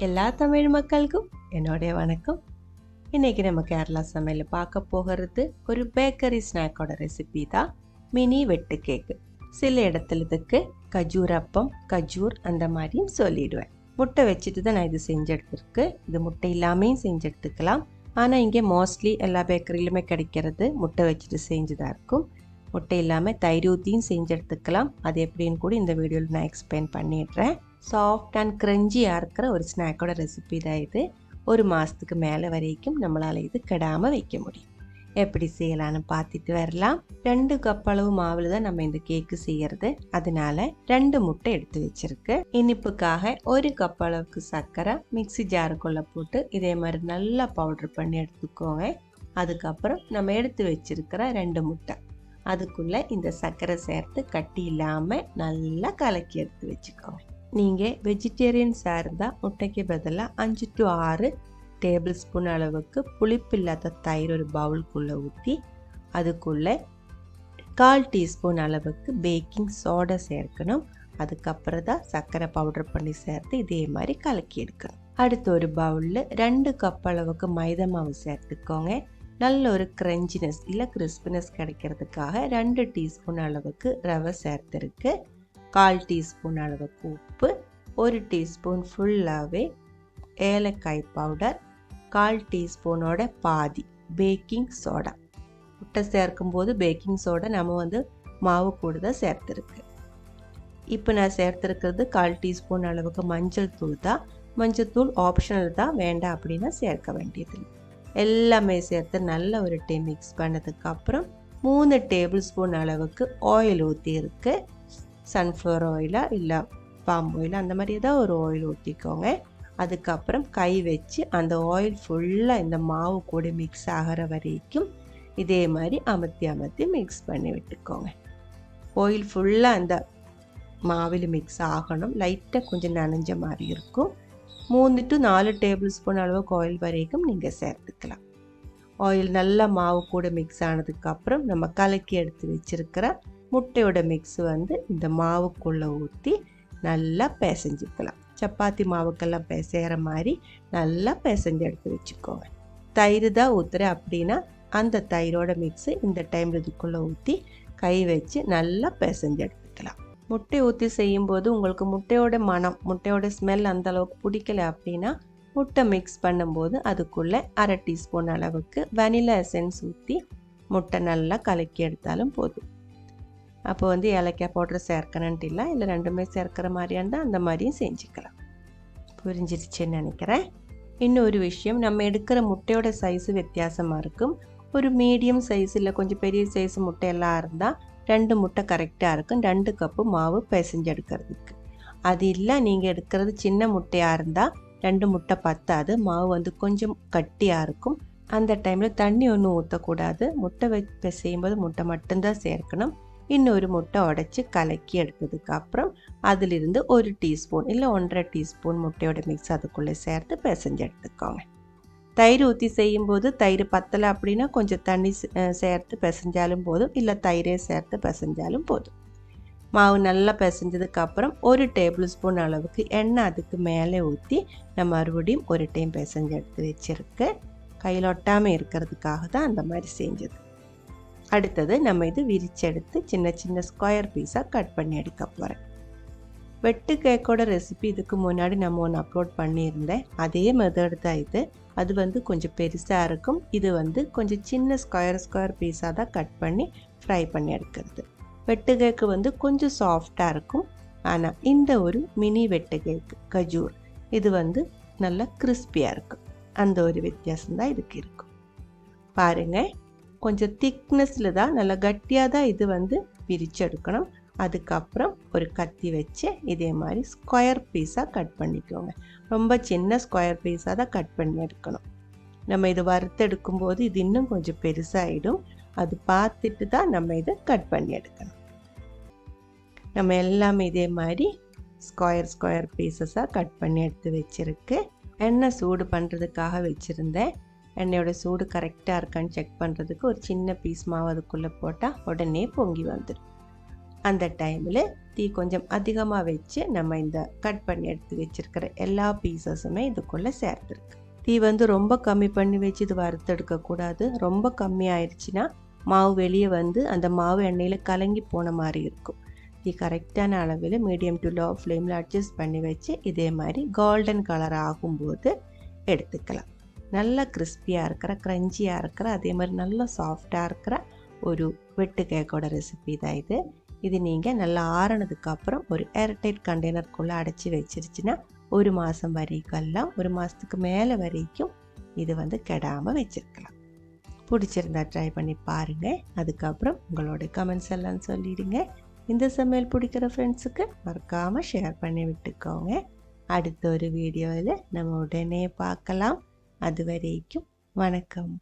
எல்லா தமிழ் மக்களுக்கும் என்னுடைய வணக்கம். இன்னைக்கு நம்ம கேரளா சமையல் பார்க்க போகிறது ஒரு பேக்கரி ஸ்நாக்கோட ரெசிபி தான் மினி வெட்டு கேக்கு. சில இடத்துல இதுக்கு கஜூர் அப்பம், கஜூர் அந்த மாதிரியும் சொல்லிடுவேன். முட்டை வச்சுட்டு தான் நான் இது செஞ்சு எடுத்துருக்கு. இது முட்டை இல்லாமையும் செஞ்சு எடுத்துக்கலாம். ஆனால் இங்கே மோஸ்ட்லி எல்லா பேக்கரியிலுமே கிடைக்கிறது முட்டை வச்சுட்டு செஞ்சுதான் இருக்கும். முட்டை இல்லாமல் தயிர் ஊற்றியும் செஞ்சு எடுத்துக்கலாம். அது எப்படின்னு கூட இந்த வீடியோவில் நான் எக்ஸ்பிளைன் பண்ணிடுறேன். சாஃப்ட் அண்ட் க்ரன்ச்சியாக இருக்கிற ஒரு ஸ்நாக்கோட ரெசிபி தான் இது. ஒரு மாதத்துக்கு மேலே வரைக்கும் நம்மளால் இது கெடாமல் வைக்க முடியும். எப்படி செய்யலான்னு பார்த்துட்டு வரலாம். 2 கப் அளவு மாவில் தான் நம்ம இந்த கேக்கு செய்யறது. அதனால 2 முட்டை எடுத்து வச்சிருக்கு. இனிப்புக்காக 1 கப் அளவுக்கு சர்க்கரை மிக்ஸி ஜாருக்குள்ளே போட்டு இதே மாதிரி நல்லா பவுடர் பண்ணி எடுத்துக்கோங்க. அதுக்கப்புறம் நம்ம எடுத்து வச்சிருக்கிற 2 முட்டை அதுக்குள்ளே இந்த சர்க்கரை சேர்த்து கட்டி இல்லாமல் நல்லா கலக்கி எடுத்து வச்சுக்கோங்க. நீங்கள் வெஜிடேரியன்ஸாக இருந்தால் முட்டைக்கு பதிலாக 5 to 6 டேபிள் ஸ்பூன் அளவுக்கு புளிப்பில்லாத தயிர் ஒரு பவுலுக்குள்ளே ஊற்றி அதுக்குள்ளே 1/4 டீஸ்பூன் அளவுக்கு பேக்கிங் சோடா சேர்க்கணும். அதுக்கப்புறம் தான் சர்க்கரை பவுடர் பண்ணி சேர்த்து இதே மாதிரி கலக்கி எடுக்கணும். அடுத்து ஒரு பவுலில் 2 கப் அளவுக்கு மைதா மாவு சேர்த்துக்கோங்க. நல்ல ஒரு க்ரன்ச்சினஸ் இல்லை கிறிஸ்பினஸ் கிடைக்கிறதுக்காக 2 டீஸ்பூன் அளவுக்கு ரவை சேர்த்துருக்கு. 1/4 டீஸ்பூன் அளவுக்கு உப்பு, 1 டீஸ்பூன் ஃபுல்லாகவே ஏலக்காய் பவுடர், 1/4 டீஸ்பூனோட பாதி பேக்கிங் சோடா. முட்டை சேர்க்கும்போது பேக்கிங் சோடா நம்ம மாவு கூட தான் சேர்த்துருக்கு. இப்போ நான் சேர்த்துருக்கிறது 1/4 டீஸ்பூன் அளவுக்கு மஞ்சள் தூள் தான். மஞ்சள் தூள் ஆப்ஷனல் தான், வேண்டாம் அப்படின்னா சேர்க்க வேண்டியது. எல்லாமே சேர்த்து நல்ல ஒரு டைம் மிக்ஸ் பண்ணதுக்கப்புறம் 3 டேபிள் ஸ்பூன் அளவுக்கு ஆயில் ஊற்றி இருக்கு. சன்ஃப்ளவர் ஆயிலா இல்லை பாம் ஆயில் அந்த மாதிரி ஏதாவது ஒரு ஆயில் ஊற்றிக்கோங்க. அதுக்கப்புறம் கை வச்சு அந்த ஆயில் ஃபுல்லாக இந்த மாவு கூட மிக்ஸ் ஆகிற வரைக்கும் இதே மாதிரி அமர்த்தி மிக்ஸ் பண்ணி விட்டுக்கோங்க. ஆயில் ஃபுல்லாக அந்த மாவில் மிக்ஸ் ஆகணும். லைட்டாக கொஞ்சம் நனைஞ்ச மாதிரி இருக்கும். 3 to 4 டேபிள் ஸ்பூன் அளவுக்கு ஆயில் வரைக்கும் நீங்கள் சேர்த்துக்கலாம். ஆயில் நல்லா மாவு கூட மிக்ஸ் ஆனதுக்கப்புறம் நம்ம கலக்கி எடுத்து வச்சிருக்கிற முட்டையோட மிக்ஸ் இந்த மாவுக்குள்ளே ஊற்றி நல்லா பிசைஞ்சிக்கலாம். சப்பாத்தி மாவுக்கெல்லாம் பிசைகிற மாதிரி நல்லா பிசைஞ்சு எடுத்து வச்சுக்கோங்க. தயிர் தான் ஊற்றுறேன் அப்படின்னா அந்த தயிரோட மிக்ஸு இந்த டைமில் இதுக்குள்ளே ஊற்றி கை வச்சு நல்லா பிசைஞ்சு எடுத்துக்கலாம். முட்டை ஊற்றி செய்யும்போது உங்களுக்கு முட்டையோட மனம், முட்டையோட ஸ்மெல் அந்த அளவுக்கு பிடிக்கல அப்படின்னா முட்டை மிக்ஸ் பண்ணும்போது அதுக்குள்ளே 1/2 டீஸ்பூன் அளவுக்கு வெனிலா எசன்ஸ் ஊற்றி முட்டை நல்லா கலக்கி எடுத்தாலும் போதும். அப்போ ஏலக்காய் பவுடர் சேர்க்கணுன்ட்டு இல்லை, இல்லை ரெண்டுமே சேர்க்கிற மாதிரியா இருந்தால் அந்த மாதிரியும் செஞ்சுக்கலாம். புரிஞ்சிருச்சுன்னு நினைக்கிறேன். இன்னொரு விஷயம், நம்ம எடுக்கிற முட்டையோட சைஸு வித்தியாசமாக இருக்கும். ஒரு மீடியம் சைஸ் இல்லை கொஞ்சம் பெரிய சைஸ் முட்டையெல்லாம் இருந்தால் 2 முட்டை கரெக்டாக இருக்கும் 2 கப்பு மாவு பிசைஞ்சு எடுக்கிறதுக்கு. அது இல்லை நீங்கள் எடுக்கிறது சின்ன முட்டையாக இருந்தால் 2 முட்டை பத்தாது. மாவு கொஞ்சம் கட்டியாக இருக்கும். அந்த டைமில் தண்ணி ஒன்றும் ஊற்றக்கூடாது. முட்டை பிசையும்போது முட்டை மட்டும்தான் சேர்க்கணும். இன்னொரு முட்டை உடைச்சி கலக்கி எடுத்ததுக்கப்புறம் அதிலிருந்து 1 டீஸ்பூன் இல்லை 1.5 டீஸ்பூன் முட்டையோட மிக்ஸ் அதுக்குள்ளே சேர்த்து பிசைஞ்சு எடுத்துக்கோங்க. தயிர் ஊற்றி செய்யும்போது தயிர் பத்தலை அப்படின்னா கொஞ்சம் தண்ணி சேர்த்து பிசைஞ்சாலும் போதும், இல்லை தயிரே சேர்த்து பிசைஞ்சாலும் போதும். மாவு நல்லா பிசைஞ்சதுக்கப்புறம் 1 டேபிள் ஸ்பூன் அளவுக்கு எண்ணெய் அதுக்கு மேலே ஊற்றி நான் மறுபடியும் ஒரு டைம் பிசைஞ்சு எடுத்து வச்சுருக்கு. கையில் ஒட்டாமல் இருக்கிறதுக்காக தான் அந்த மாதிரி செஞ்சது. அடுத்தது நம்ம இது விரிச்செடுத்து சின்ன சின்ன ஸ்கொயர் பீஸாக கட் பண்ணி எடுக்க போகிறேன். வெட்டு கேக்கோட ரெசிபி இதுக்கு முன்னாடி நம்ம ஒன்று அப்லோட் பண்ணியிருந்தேன். அதே மெத்தட் தான் இது. அது கொஞ்சம் பெருசாக இருக்கும். இது கொஞ்சம் சின்ன ஸ்கொயர் பீஸாக தான் கட் பண்ணி ஃப்ரை பண்ணி எடுக்கிறது. வெட்டு கேக்கு கொஞ்சம் சாஃப்டாக இருக்கும். ஆனால் இந்த ஒரு மினி வெட்டு கேக்கு கஜூர் இது நல்லா கிறிஸ்பியாக இருக்கும். அந்த ஒரு வித்தியாசம் தான் இதுக்கு இருக்கும். பாருங்கள், கொஞ்சம் திக்னஸில் தான் நல்லா கட்டியாக தான் இது விரிச்செடுக்கணும். அதுக்கப்புறம் ஒரு கத்தி வச்சு இதே மாதிரி ஸ்கொயர் பீஸாக கட் பண்ணிக்கோங்க. ரொம்ப சின்ன ஸ்கொயர் பீஸாக தான் கட் பண்ணி எடுக்கணும். நம்ம இது வறுத்தெடுக்கும்போது இது இன்னும் கொஞ்சம் பெருசாகிடும். அது பார்த்துட்டு தான் நம்ம இதை கட் பண்ணி எடுக்கணும். நம்ம எல்லாமே இதே மாதிரி ஸ்கொயர் பீஸஸாக கட் பண்ணி எடுத்து வச்சுருக்கு. எண்ணெய் சூடு பண்ணுறதுக்காக வச்சுருந்தேன். எண்ணெயோட சூடு கரெக்டாக இருக்கான்னு செக் பண்ணுறதுக்கு ஒரு சின்ன பீஸ் மாவு அதுக்குள்ளே போட்டால் உடனே பொங்கி வந்துடும். அந்த டைமில் தீ கொஞ்சம் அதிகமாக வச்சு நம்ம இந்த கட் பண்ணி எடுத்து வச்சிருக்கிற எல்லா பீசஸுமே இதுக்குள்ளே சேர்த்துருக்கு. தீ வந்து ரொம்ப கம்மி பண்ணி வச்சு இது வறுத்தெடுக்கக்கூடாது. ரொம்ப கம்மி ஆயிடுச்சுன்னா மாவு வெளியே வந்து அந்த மாவு எண்ணெயில் கலங்கி போன மாதிரி இருக்கும். தீ கரெக்டான அளவில் மீடியம் டு லோ ஃப்ளேமில் அட்ஜஸ்ட் பண்ணி வச்சு இதே மாதிரி கோல்டன் கலர் ஆகும்போது எடுத்துக்கலாம். நல்லா கிறிஸ்பியாக இருக்கிற, க்ரன்ச்சியாக இருக்கிற, அதே மாதிரி நல்லா சாஃப்டாக இருக்கிற ஒரு வெட்டு கேக்கோட ரெசிபி தான் இது. இது நீங்கள் நல்லா ஆறினதுக்கப்புறம் ஒரு ஏர்டைட் கண்டெய்னருக்குள்ளே அடைச்சி வச்சிருச்சுன்னா 1 மாதம் வரைக்கும், 1 மாதத்துக்கு மேலே வரைக்கும் இது வந்து கெடாமல் வச்சுருக்கலாம். பிடிச்சிருந்தா ட்ரை பண்ணி பாருங்கள். அதுக்கப்புறம் உங்களோட கமெண்ட்ஸ் எல்லாம் சொல்லிடுங்க. இந்த சமையல் பிடிக்கிற ஃப்ரெண்ட்ஸுக்கு மறக்காமல் ஷேர் பண்ணி விட்டுக்கோங்க. அடுத்த ஒரு வீடியோவில் நம்ம உடனே பார்க்கலாம். அது வரைக்கும் வணக்கம்.